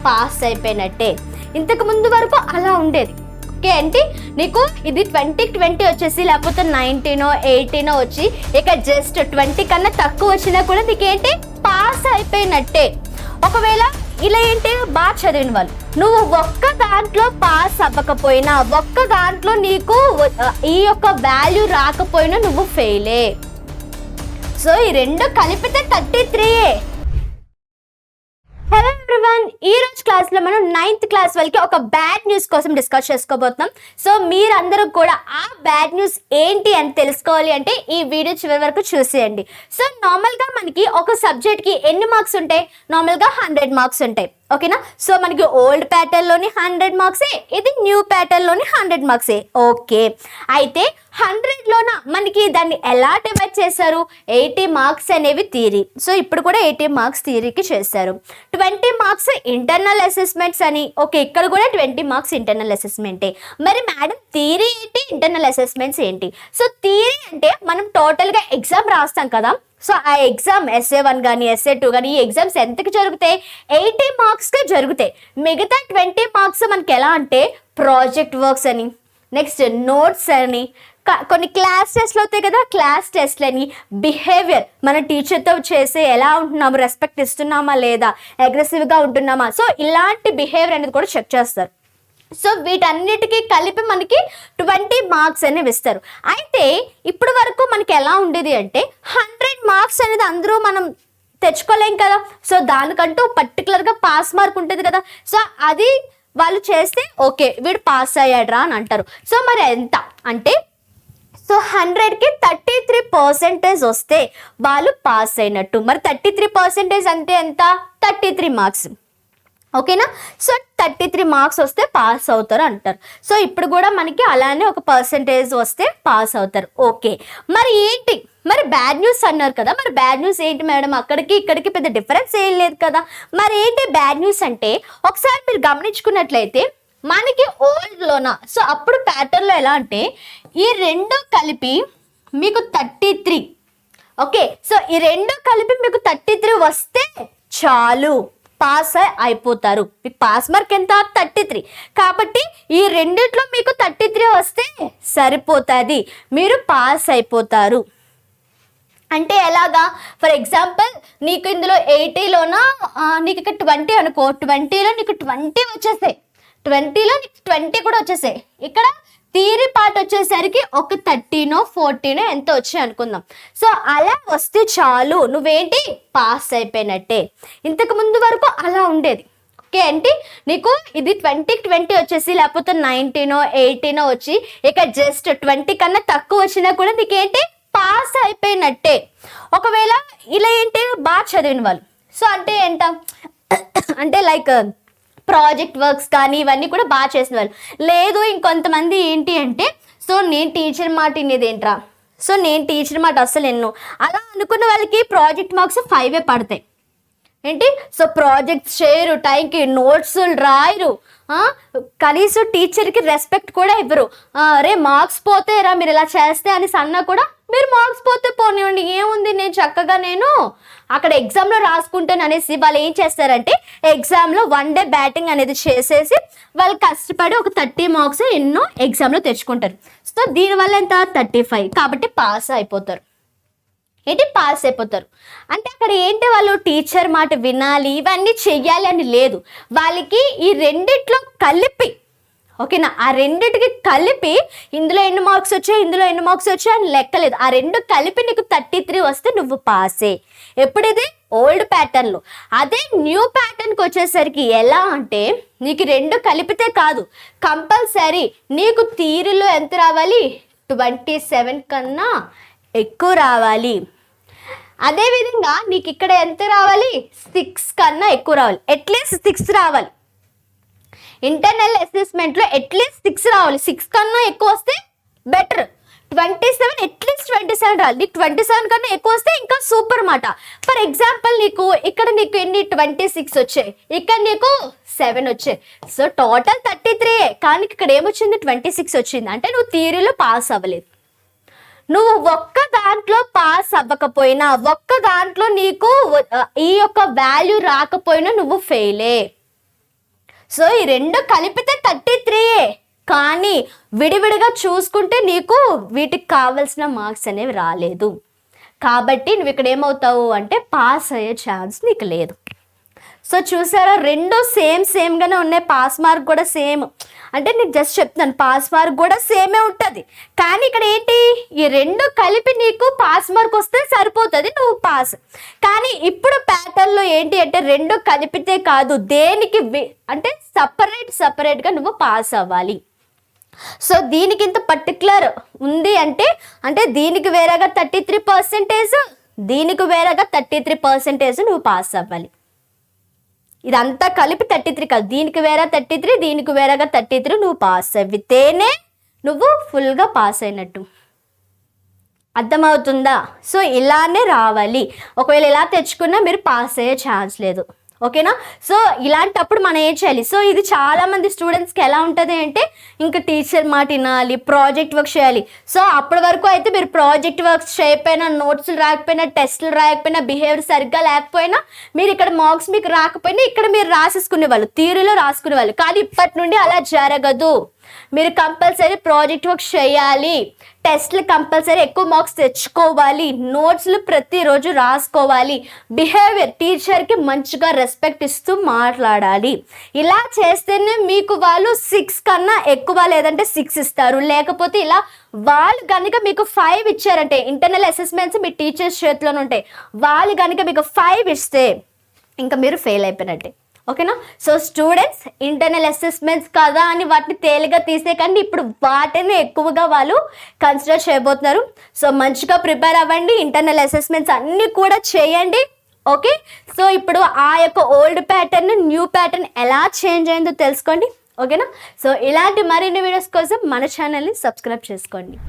Pass అయిపోయినట్టే. ఇంతకు ముందు వరకు అలా ఉండేది. ఓకే అంటే నీకు ఇది 2020 వచ్చేసి లేకపోతే 19 18 వచ్చి ఇక జస్ట్ 20 కన్నా తక్కువ వచ్చినా కూడా నీకేంటి పాస్ అయిపోయినట్టే. ఒకవేళ ఇలా ఏంటి బాగా చదివిన వాళ్ళు నువ్వు ఒక్క దాంట్లో పాస్ అవ్వకపోయినా, ఒక్క దాంట్లో నీకు ఈ యొక్క వాల్యూ రాకపోయినా నువ్వు ఫెయిలే. సో ఈ రెండు కలిపితే 33. హలో ఎవ్రీవన్, ఈ రోజు క్లాస్లో మనం 9th క్లాస్ వాళ్ళకి ఒక బ్యాడ్ న్యూస్ కోసం డిస్కస్ చేసుకోబోతున్నాం. సో మీరందరూ కూడా ఆ బ్యాడ్ న్యూస్ ఏంటి అని తెలుసుకోవాలి అంటే ఈ వీడియో చివరి వరకు చూసేయండి. సో నార్మల్గా మనకి ఒక సబ్జెక్ట్కి ఎన్ని మార్క్స్ ఉంటాయి? నార్మల్గా 100 మార్క్స్ ఉంటాయి. ఓకేనా? సో మనకి ఓల్డ్ ప్యాటర్న్లోని 100 మార్క్సే, ఇది న్యూ ప్యాటర్న్లోని 100 మార్క్సే. ఓకే, అయితే 100లోన మనకి దాన్ని ఎలా డివైడ్ చేశారు? 80 మార్క్స్ అనేవి థియరీ. సో ఇప్పుడు కూడా 80 మార్క్స్ థియరీకి చేశారు. 20 మార్క్స్ ఇంటర్నల్ అసెస్మెంట్స్ అని. ఓకే, ఇక్కడ కూడా 20 మార్క్స్ ఇంటర్నల్ అసెస్మెంటే. మరి మేడం థియరీ ఏంటి, ఇంటర్నల్ అసెస్మెంట్స్ ఏంటి? సో థియరీ అంటే మనం టోటల్గా ఎగ్జామ్ రాస్తాం కదా. సో ఆ ఎగ్జామ్ SA1 కానీ SA2 కానీ ఈ ఎగ్జామ్స్ ఎంతకి జరుగుతాయి? 80 మార్క్స్కే జరుగుతాయి. మిగతా 20 మార్క్స్ మనకి ఎలా అంటే ప్రాజెక్ట్ వర్క్స్ అని, నెక్స్ట్ నోట్స్ అని, కొన్ని క్లాస్ టెస్ట్లు అవుతాయి కదా, క్లాస్ టెస్ట్లని, బిహేవియర్ మన టీచర్తో చేసే ఎలా ఉంటున్నాము, రెస్పెక్ట్ ఇస్తున్నామా లేదా, అగ్రెసివ్గా ఉంటున్నామా, సో ఇలాంటి బిహేవియర్ అనేది కూడా చెక్ చేస్తారు. సో వీటన్నిటికీ కలిపి మనకి 20 మార్క్స్ అనేవి ఇస్తారు. అయితే ఇప్పుడు వరకు మనకి ఎలా ఉండేది అంటే 100 మార్క్స్ అనేది అందరూ మనం తెచ్చుకోలేం కదా. సో దానికంటూ పర్టికులర్గా పాస్ మార్క్ ఉంటుంది కదా. సో అది వాళ్ళు చేస్తే ఓకే వీడు పాస్ అయ్యాడ్రా అని అంటారు. సో మరి ఎంత అంటే సో 100కి 33% వస్తే వాళ్ళు పాస్ అయినట్టు. మరి 33% అంటే ఎంత? 33 మార్క్స్. ఓకేనా? సో 33 మార్క్స్ వస్తే పాస్ అవుతారు అంటారు. సో ఇప్పుడు కూడా మనకి అలానే ఒక పర్సెంటేజ్ వస్తే పాస్ అవుతారు. ఓకే, మరి ఏంటి? మరి బ్యాడ్ న్యూస్ అన్నారు కదా, మరి బ్యాడ్ న్యూస్ ఏంటి మేడం? అక్కడికి ఇక్కడికి పెద్ద డిఫరెన్స్ ఏం లేదు కదా. మరి ఏంటి బ్యాడ్ న్యూస్ అంటే ఒకసారి మీరు గమనించుకున్నట్లయితే మనకి ఓల్డ్లోన సో అప్పుడు ప్యాటర్న్లో ఎలా అంటే ఈ రెండు కలిపి మీకు 33. ఓకే, సో ఈ రెండు కలిపి మీకు 33 వస్తే చాలు, పాస్ అయిపోతారు. మీకు పాస్ మార్క్ ఎంత? 33. కాబట్టి ఈ రెండిట్లో మీకు 33 వస్తే సరిపోతుంది, మీరు పాస్ అయిపోతారు. అంటే ఎలాగా? ఫర్ ఎగ్జాంపుల్ నీకు ఇందులో 80లోన నీకు ఇక్కడ 20 అనుకో, 20లో నీకు 20 వచ్చేసాయి, 20లో నీకు 20 కూడా వచ్చేసాయి. ఇక్కడ థియరీ పార్ట్ వచ్చేసరికి ఒక 13 14 ఎంత వచ్చాయి అనుకుందాం. సో అలా వస్తే చాలు, నువ్వేంటి పాస్ అయిపోయినట్టే. ఇంతకు ముందు వరకు అలా ఉండేది. ఓకే అంటే నీకు ఇది 2020 వచ్చేసి లేకపోతే 19 18 వచ్చి ఇక జస్ట్ 20 కన్నా తక్కువ వచ్చినా కూడా నీకేంటి పాస్ అయిపోయినట్టే. ఒకవేళ ఇలా ఏంటి బాగా చదివిన వాళ్ళు సో అంటే ఏంట అంటే లైక్ ప్రాజెక్ట్ వర్క్స్ కానీ ఇవన్నీ కూడా బాగా చేసిన వాళ్ళు. లేదు ఇంకొంతమంది ఏంటి అంటే సో నేను టీచర్ మాట వినేది ఏంట్రా, సో నేను టీచర్ మాట అస్సలు ఎన్నో అలా అనుకున్న వాళ్ళకి ప్రాజెక్ట్ మార్క్స్ 5 పడతాయి. ఏంటి? సో ప్రాజెక్ట్స్ చేయరు, టైంకి నోట్స్ రాయరు, కనీసం టీచర్కి రెస్పెక్ట్ కూడా ఇవ్వరు. రే మార్క్స్ పోతాయిరా మీరు ఇలా చేస్తే అని అన్నా కూడా మీరు మార్క్స్ పోతే పోనివ్వండి ఏముంది, నేను చక్కగా నేను అక్కడ ఎగ్జామ్లో రాసుకుంటాను అనేసి వాళ్ళు ఏం చేస్తారంటే ఎగ్జామ్లో 1 డే బ్యాటింగ్ అనేది చేసేసి వాళ్ళు కష్టపడి ఒక 30 మార్క్స్ ఎన్నో ఎగ్జామ్లో తెచ్చుకుంటారు. సో దీనివల్ల ఎంత? 35. కాబట్టి పాస్ అయిపోతారు. ఏంటి? పాస్ అయిపోతారు. అంటే అక్కడ ఏంటి వాళ్ళు టీచర్ మాట వినాలి ఇవన్నీ చెయ్యాలి అని లేదు, వాళ్ళకి ఈ రెండిట్లో కలిపి ఓకేనా, ఆ రెండిటికి కలిపి ఇందులో ఎన్ని మార్క్స్ వచ్చాయి ఇందులో ఎన్ని మార్క్స్ వచ్చాయి అని లెక్కలేదు. ఆ రెండు కలిపి నీకు 33 వస్తే నువ్వు పాసే. ఎప్పుడిది? ఓల్డ్ ప్యాటర్న్లో. అదే న్యూ ప్యాటర్న్కి వచ్చేసరికి ఎలా అంటే నీకు రెండు కలిపితే కాదు, కంపల్సరీ నీకు థియరీలో ఎంత రావాలి? 27 కన్నా ఎక్కువ రావాలి. అదేవిధంగా నీకు ఇక్కడ ఎంత రావాలి? 6 కన్నా ఎక్కువ రావాలి, అట్లీస్ట్ 6 రావాలి. ఇంటర్నల్ అసెస్మెంట్లో అట్లీస్ట్ 6 రావాలి. 6 కన్నా ఎక్కువ వస్తే బెటర్. 27 అట్లీస్ట్ 27 రావాలి. నీకు 27 కన్నా ఎక్కువ వస్తే ఇంకా సూపర్ మాట. ఫర్ ఎగ్జాంపుల్ నీకు ఇక్కడ నీకు ఎన్ని 26 వచ్చాయి, ఇక్కడ నీకు 7 వచ్చాయి. సో టోటల్ 33, కానీ ఇక్కడ ఏమొచ్చింది? 26 వచ్చింది. అంటే నువ్వు థియరీలో పాస్ అవ్వలేదు. నువ్వు ఒక్క దాంట్లో పాస్ అవ్వకపోయినా, ఒక్క దాంట్లో నీకు ఈ యొక్క వాల్యూ రాకపోయినా నువ్వు ఫెయిలే. సో ఈ రెండు కలిపితే 33, కానీ విడివిడిగా చూసుకుంటే నీకు వీటికి కావాల్సిన మార్క్స్ అనేవి రాలేదు. కాబట్టి నువ్వు ఇక్కడ ఏమవుతావు అంటే పాస్ అయ్యే ఛాన్స్ నీకు లేదు. సో చూసారా, రెండు సేమ్గానే ఉన్నాయి. పాస్ మార్క్ కూడా సేమ్, అంటే నేను జస్ట్ చెప్తున్నాను పాస్ మార్క్ కూడా సేమే ఉంటుంది. కానీ ఇక్కడ ఏంటి, ఈ రెండు కలిపి నీకు పాస్ మార్క్ వస్తే సరిపోతుంది, నువ్వు పాస్. కానీ ఇప్పుడు ప్యాటర్న్లో ఏంటి అంటే రెండు కలిపితే కాదు, దేనికి అంటే సపరేట్గా నువ్వు పాస్ అవ్వాలి. సో దీనికి ఇంత పర్టికులర్ ఉంది అంటే దీనికి వేరేగా 33%, దీనికి వేరేగా 33% నువ్వు పాస్ అవ్వాలి. ఇదంతా కలిపి 33 కాదు, దీనికి వేరే 33, దీనికి వేరేగా 33 నువ్వు పాస్ అవితేనే నువ్వు ఫుల్గా పాస్ అయినట్టు. అర్థమవుతుందా? సో ఇలానే రావాలి. ఒకవేళ ఇలా తెచ్చుకున్నా మీరు పాస్ అయ్యే ఛాన్స్ లేదు. ఓకేనా? సో ఇలాంటప్పుడు మనం ఏం చేయాలి? సో ఇది చాలామంది స్టూడెంట్స్కి ఎలా ఉంటుంది అంటే ఇంకా టీచర్ మాట వినాలి, ప్రాజెక్ట్ వర్క్ చేయాలి. సో అప్పటి వరకు అయితే మీరు ప్రాజెక్ట్ వర్క్స్ చేయకపోయినా, నోట్స్లు రాకపోయినా, టెస్టులు రాకపోయినా, బిహేవియర్ సరిగ్గా లేకపోయినా, మీరు ఇక్కడ మార్క్స్ మీకు రాకపోయినా ఇక్కడ మీరు రాసేసుకునేవాళ్ళు, థియరీలో రాసుకునేవాళ్ళు. కానీ ఇప్పటి నుండి అలా జరగదు. మీరు కంపల్సరీ ప్రాజెక్ట్ వర్క్ చేయాలి, టెస్ట్లు కంపల్సరీ ఎక్కువ మార్క్స్ తెచ్చుకోవాలి, నోట్స్లు ప్రతిరోజు రాసుకోవాలి, బిహేవియర్ టీచర్కి మంచిగా రెస్పెక్ట్ ఇస్తూ మాట్లాడాలి. ఇలా చేస్తేనే మీకు వాళ్ళు 6 కన్నా ఎక్కువ లేదంటే 6 ఇస్తారు. లేకపోతే ఇలా వాళ్ళు కనుక మీకు 5 ఇచ్చారంటే, ఇంటర్నల్ అసెస్మెంట్స్ మీ టీచర్స్ చేతిలోనే ఉంటాయి, వాళ్ళు కనుక మీకు 5 ఇస్తే ఇంకా మీరు ఫెయిల్ అయిపోయినట్టే. ఓకేనా? సో స్టూడెంట్స్ ఇంటర్నల్ అసెస్మెంట్స్ కదా అని వాటిని తేలిగా తీసేకండి, ఇప్పుడు వాటిని ఎక్కువగా వాళ్ళు కన్సిడర్ చేయబోతున్నారు. సో మంచిగా ప్రిపేర్ అవ్వండి, ఇంటర్నల్ అసెస్మెంట్స్ అన్నీ కూడా చేయండి. ఓకే? సో ఇప్పుడు ఆ యొక్క ఓల్డ్ ప్యాటర్న్ న్యూ ప్యాటర్న్ ఎలా చేంజ్ అయిందో తెలుసుకోండి. ఓకేనా? సో ఇలాంటి మరిన్ని వీడియోస్ కోసం మన ఛానల్ని సబ్స్క్రైబ్ చేసుకోండి.